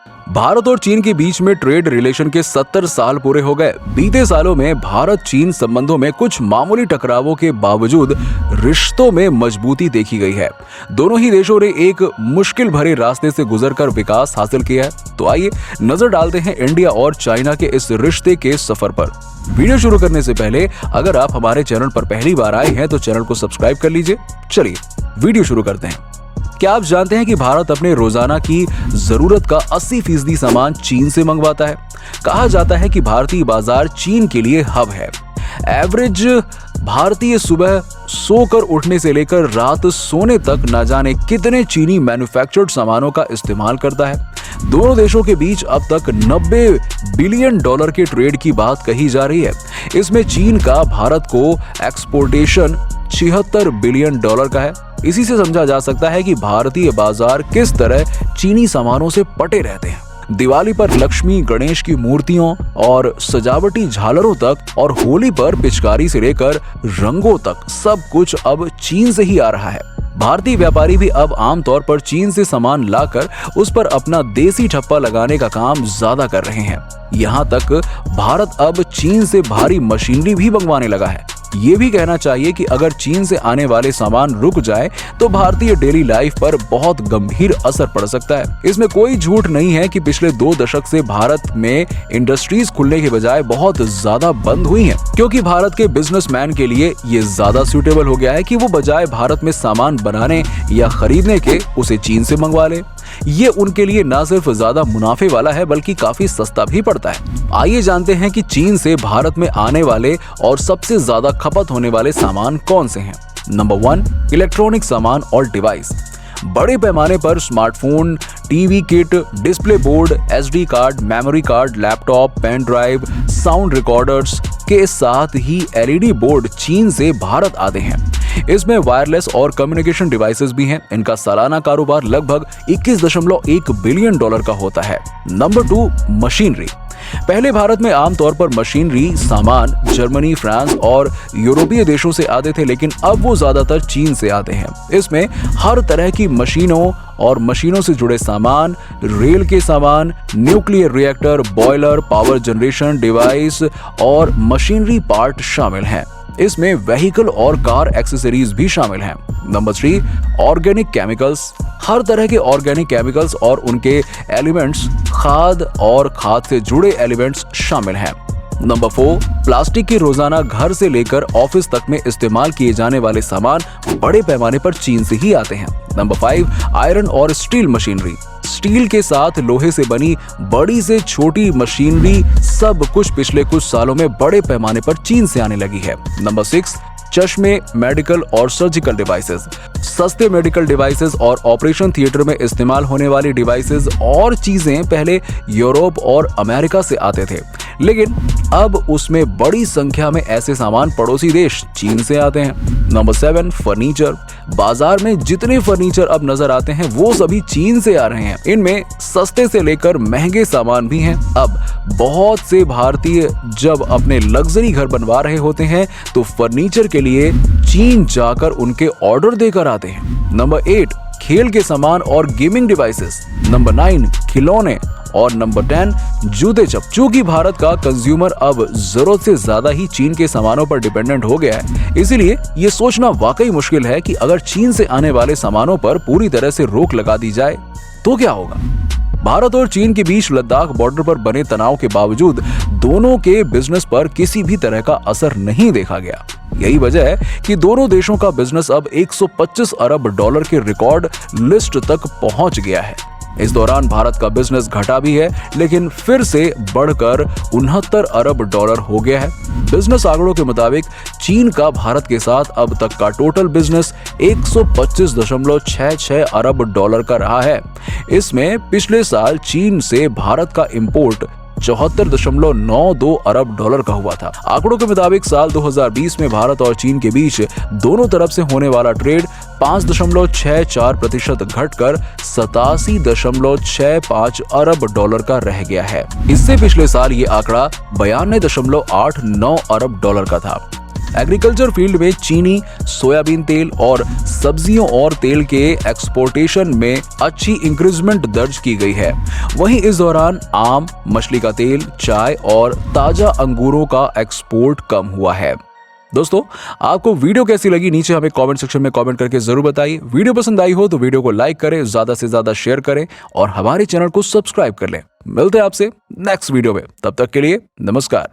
भारत और चीन के बीच में ट्रेड रिलेशन के 70 साल पूरे हो गए। बीते सालों में भारत चीन संबंधों में कुछ मामूली टकरावों के बावजूद रिश्तों में मजबूती देखी गई है। दोनों ही देशों ने एक मुश्किल भरे रास्ते से गुजरकर विकास हासिल किया है। तो आइए नजर डालते हैं इंडिया और चाइना के इस रिश्ते के सफर पर। वीडियो शुरू करने से पहले अगर आप हमारे चैनल पर पहली बार आए हैं तो चैनल को सब्सक्राइब कर लीजिए। चलिए वीडियो शुरू करते हैं। क्या आप जानते हैं कि भारत अपने रोजाना की जरूरत का 80% सामान चीन से मंगवाता है? कहा जाता है कि भारतीय बाजार चीन के लिए हब है। एवरेज भारतीय सुबह सोकर उठने से लेकर रात सोने तक न जाने कितने चीनी मैन्युफैक्चर्ड सामानों का इस्तेमाल करता है। दोनों देशों के बीच अब तक 90 बिलियन डॉलर के ट्रेड की बात कही जा रही है। इसमें चीन का भारत को एक्सपोर्टेशन 76 बिलियन डॉलर का है। इसी से समझा जा सकता है कि भारतीय बाजार किस तरह चीनी सामानों से पटे रहते हैं। दिवाली पर लक्ष्मी गणेश की मूर्तियों और सजावटी झालरों तक और होली पर पिचकारी से लेकर रंगों तक सब कुछ अब चीन से ही आ रहा है। भारतीय व्यापारी भी अब आमतौर पर चीन से सामान लाकर उस पर अपना देसी ठप्पा लगाने का काम ज्यादा कर रहे हैं। यहाँ तक भारत अब चीन से भारी मशीनरी भी मंगवाने लगा है। ये भी कहना चाहिए कि अगर चीन से आने वाले सामान रुक जाए तो भारतीय डेली लाइफ पर बहुत गंभीर असर पड़ सकता है। इसमें कोई झूठ नहीं है कि पिछले 2 दशक से भारत में इंडस्ट्रीज खुलने के बजाय बहुत ज्यादा बंद हुई हैं, क्योंकि भारत के बिजनेसमैन के लिए ये ज्यादा सूटेबल हो गया है कि वो बजाय भारत में सामान बनाने या खरीदने के उसे चीन से मंगवा ले। ये उनके लिए न सिर्फ ज्यादा मुनाफे वाला है बल्कि काफी सस्ता भी पड़ता है। आइए जानते हैं कि चीन से भारत में आने वाले और सबसे ज्यादा खपत होने वाले सामान कौन से हैं। नंबर 1, इलेक्ट्रॉनिक सामान और डिवाइस। बड़े पैमाने पर smartphone, TV kit, display board, SD card, memory card, laptop, pen drive, sound recorders के साथ ही एलईडी बोर्ड चीन से भारत आते हैं। इसमें वायरलेस और कम्युनिकेशन डिवाइसेस भी हैं। इनका सालाना कारोबार लगभग 21.1 बिलियन डॉलर का होता है। Number 2, machinery. पहले भारत में आमतौर पर मशीनरी सामान जर्मनी, फ्रांस और यूरोपीय देशों से आते थे, लेकिन अब वो ज्यादातर चीन से आते हैं। इसमें हर तरह की मशीनों और मशीनों से जुड़े सामान, रेल के सामान, nuclear reactor, boiler, power generation device और मशीनरी पार्ट शामिल हैं। इसमें व्हीकल और कार एक्सेसरीज भी शामिल हैं। Number 3, organic chemicals. हर तरह के ऑर्गेनिक केमिकल्स और उनके एलिमेंट्स, खाद और खाद से जुड़े एलिमेंट्स शामिल हैं। नंबर 4, प्लास्टिक के रोजाना घर से लेकर ऑफिस तक में इस्तेमाल किए जाने वाले सामान बड़े पैमाने पर चीन से ही आते हैं। नंबर 5, आयरन और स्टील मशीनरी। स्टील के साथ लोहे से बनी बड़ी से छोटी मशीनरी सब कुछ पिछले कुछ सालों में बड़े पैमाने पर चीन से आने लगी है। नंबर 6, चश्मे, मेडिकल और सर्जिकल डिवाइसेस। सस्ते मेडिकल डिवाइसेस और ऑपरेशन थिएटर में इस्तेमाल होने वाली डिवाइसेस और चीजें पहले यूरोप और अमेरिका से आते थे, लेकिन अब उसमें बड़ी संख्या में ऐसे सामान पड़ोसी देश चीन से आते हैं। Number 7, furniture. बाजार में जितने फर्नीचर अब नजर आते हैं वो सभी चीन से आ रहे हैं। इनमें सस्ते से लेकर महंगे सामान भी हैं। अब बहुत से भारतीय जब अपने लग्जरी घर बनवा रहे होते हैं तो फर्नीचर के लिए चीन जाकर उनके ऑर्डर देकर आते हैं। नंबर 8, खेल के सामान और गेमिंग डिवाइसेस। नंबर 9, खिलौने और नंबर 10, जूते चप्पल। चूंकि भारत का कंज्यूमर अब जरूरत से ज्यादा ही चीन के सामानों पर डिपेंडेंट हो गया है, इसीलिए ये सोचना वाकई मुश्किल है कि अगर चीन से आने वाले सामानों पर पूरी तरह से रोक लगा दी जाए तो क्या होगा। भारत और चीन के बीच लद्दाख बॉर्डर पर बने तनाव के बावजूद दोनों के बिजनेस पर किसी भी तरह का असर नहीं देखा गया। यही वजह है कि दोनों देशों का बिजनेस अब 125 अरब डॉलर के रिकॉर्ड लिस्ट तक पहुंच गया है। इस दौरान भारत का बिजनेस घटा भी है, लेकिन फिर से बढ़कर 69 अरब डॉलर हो गया है। बिजनेस आंकड़ों के मुताबिक चीन का भारत के साथ अब तक का टोटल बिजनेस 125.66 अरब डॉलर का रहा है। इसमें पिछले साल चीन से भारत का इंपोर्ट 74.92 अरब डॉलर का हुआ था। आंकड़ों के मुताबिक साल 2020 में भारत और चीन के बीच दोनों तरफ से होने वाला ट्रेड 5.64% घटकर 87.65 अरब डॉलर का रह गया है। इससे पिछले साल ये आंकड़ा 92.89 अरब डॉलर का था। एग्रीकल्चर फील्ड में चीनी, सोयाबीन तेल और सब्जियों और तेल के एक्सपोर्टेशन में अच्छी इंक्रीजमेंट दर्ज की गई है। वहीं इस दौरान आम, मछली का तेल, चाय और ताजा अंगूरों का एक्सपोर्ट कम हुआ है। दोस्तों, आपको वीडियो कैसी लगी नीचे हमें कमेंट सेक्शन में कमेंट करके जरूर बताइए। वीडियो पसंद आई हो तो वीडियो को लाइक करें, ज्यादा से ज्यादा शेयर करें और हमारे चैनल को सब्सक्राइब कर लें। मिलते हैं आपसे नेक्स्ट वीडियो में, तब तक के लिए नमस्कार।